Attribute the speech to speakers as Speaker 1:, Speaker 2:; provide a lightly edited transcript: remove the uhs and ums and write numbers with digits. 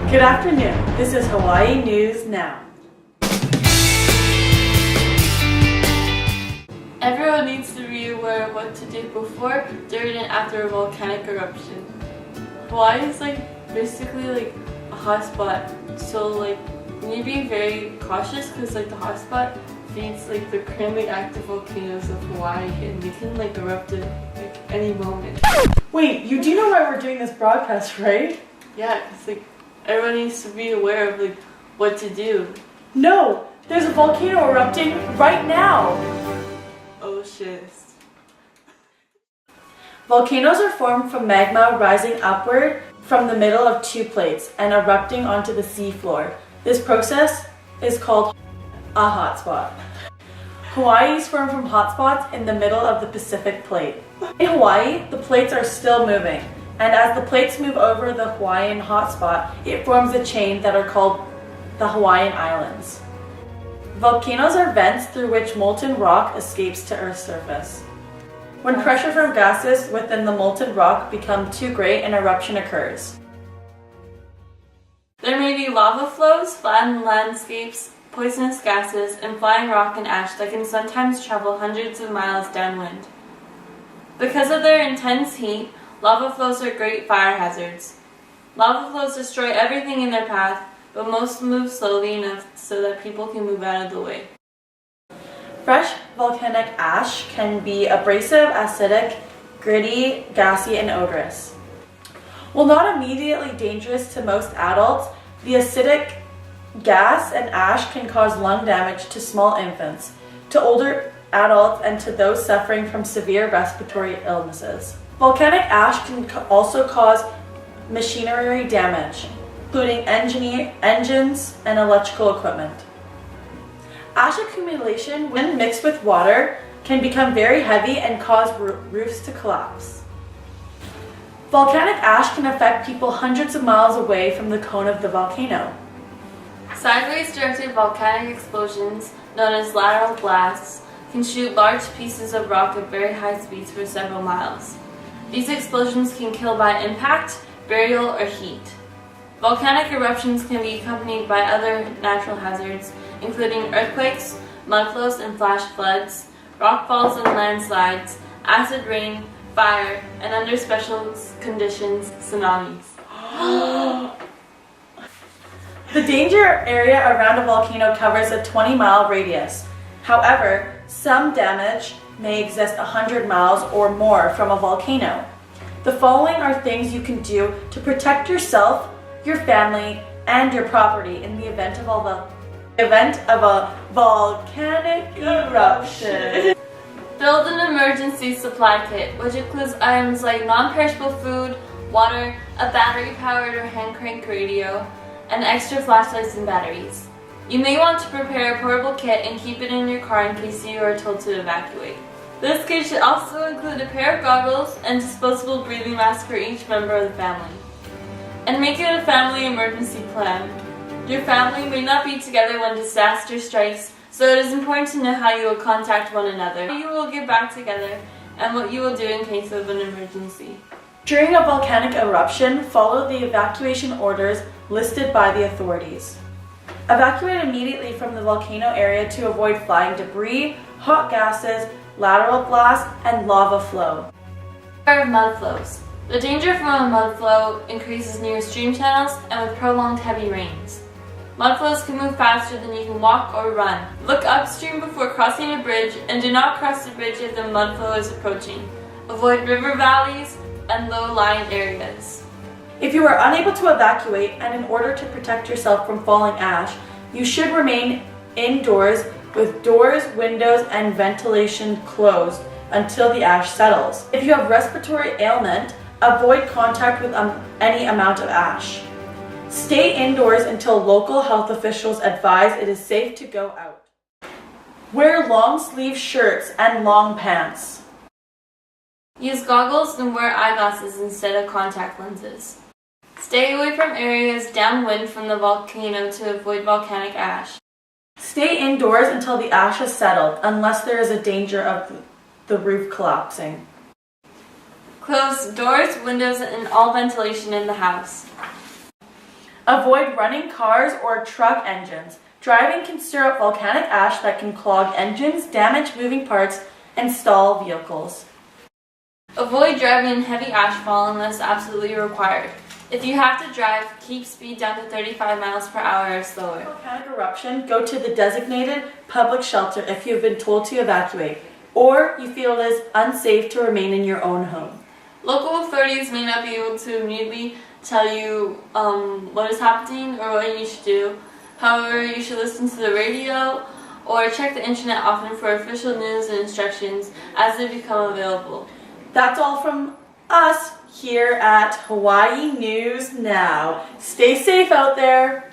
Speaker 1: Good afternoon. This is Hawaii News Now. Everyone needs to be aware of what to do before, during, and after a volcanic eruption. Hawaii is basically a hot spot, so you need to be very cautious because the hot spot feeds the currently active volcanoes of Hawaii, and they can erupt at any moment. Wait, you do know why we're doing this broadcast, right? Yeah, because everyone needs to be aware of what to do. No, there's a volcano erupting right now. Oh shit. Volcanoes are formed from magma rising upward from the middle of two plates and erupting onto the seafloor. This process is called a hotspot. Hawaii is formed from hotspots in the middle of the Pacific Plate. In Hawaii, the plates are still moving, and as the plates move over the Hawaiian hotspot, it forms a chain that are called the Hawaiian Islands. Volcanoes are vents through which molten rock escapes to Earth's surface. When pressure from gases within the molten rock become too great, an eruption occurs. There may be lava flows, flattened landscapes, poisonous gases, and flying rock and ash that can sometimes travel hundreds of miles downwind. Because of their intense heat, lava flows are great fire hazards. Lava flows destroy everything in their path, but most move slowly enough so that people can move out of the way. Fresh volcanic ash can be abrasive, acidic, gritty, gassy, and odorous. While not immediately dangerous to most adults, the acidic gas and ash can cause lung damage to small infants, to older adults, and to those suffering from severe respiratory illnesses. Volcanic ash can also cause machinery damage, including engines and electrical equipment. Ash accumulation, when mixed with water, can become very heavy and cause roofs to collapse. Volcanic ash can affect people hundreds of miles away from the cone of the volcano. Sideways directed volcanic explosions, known as lateral blasts, can shoot large pieces of rock at very high speeds for several miles. These explosions can kill by impact, burial, or heat. Volcanic eruptions can be accompanied by other natural hazards, including earthquakes, mudflows and flash floods, rockfalls and landslides, acid rain, fire, and under special conditions, tsunamis. The danger area around a volcano covers a 20-mile radius. However, some damage may exist 100 miles or more from a volcano. The following are things you can do to protect yourself, your family, and your property in the event of a volcanic eruption. Build an emergency supply kit, which includes items like non-perishable food, water, a battery-powered or hand-crank radio, and extra flashlights and batteries. You may want to prepare a portable kit and keep it in your car in case you are told to evacuate. This kit should also include a pair of goggles and disposable breathing masks for each member of the family. And make it a family emergency plan. Your family may not be together when disaster strikes, so it is important to know how you will contact one another, how you will get back together, and what you will do in case of an emergency. During a volcanic eruption, follow the evacuation orders listed by the authorities. Evacuate immediately from the volcano area to avoid flying debris, hot gases, lateral blasts, and lava flow. Beware of mud flows. The danger from a mud flow increases near stream channels and with prolonged heavy rains. Mud flows can move faster than you can walk or run. Look upstream before crossing a bridge and do not cross the bridge if the mud flow is approaching. Avoid river valleys and low-lying areas. If you are unable to evacuate and in order to protect yourself from falling ash, you should remain indoors with doors, windows, and ventilation closed until the ash settles. If you have respiratory ailment, avoid contact with any amount of ash. Stay indoors until local health officials advise it is safe to go out. Wear long-sleeve shirts and long pants. Use goggles and wear eyeglasses instead of contact lenses. Stay away from areas downwind from the volcano to avoid volcanic ash. Stay indoors until the ash has settled, unless there is a danger of the roof collapsing. Close doors, windows, and all ventilation in the house. Avoid running cars or truck engines. Driving can stir up volcanic ash that can clog engines, damage moving parts, and stall vehicles.
Speaker 2: Avoid driving in heavy asphalt unless absolutely required. If you have to drive, keep speed down to 35 miles per hour or slower.
Speaker 1: Volcanic eruption, go to the designated public shelter if you have been told to evacuate, or you feel it is unsafe to remain in your own home.
Speaker 2: Local authorities may not be able to immediately tell you what is happening or what you should do. However, you should listen to the radio or check the internet often for official news and instructions as they become available.
Speaker 1: That's all from us here at Hawaii News Now. Stay safe out there.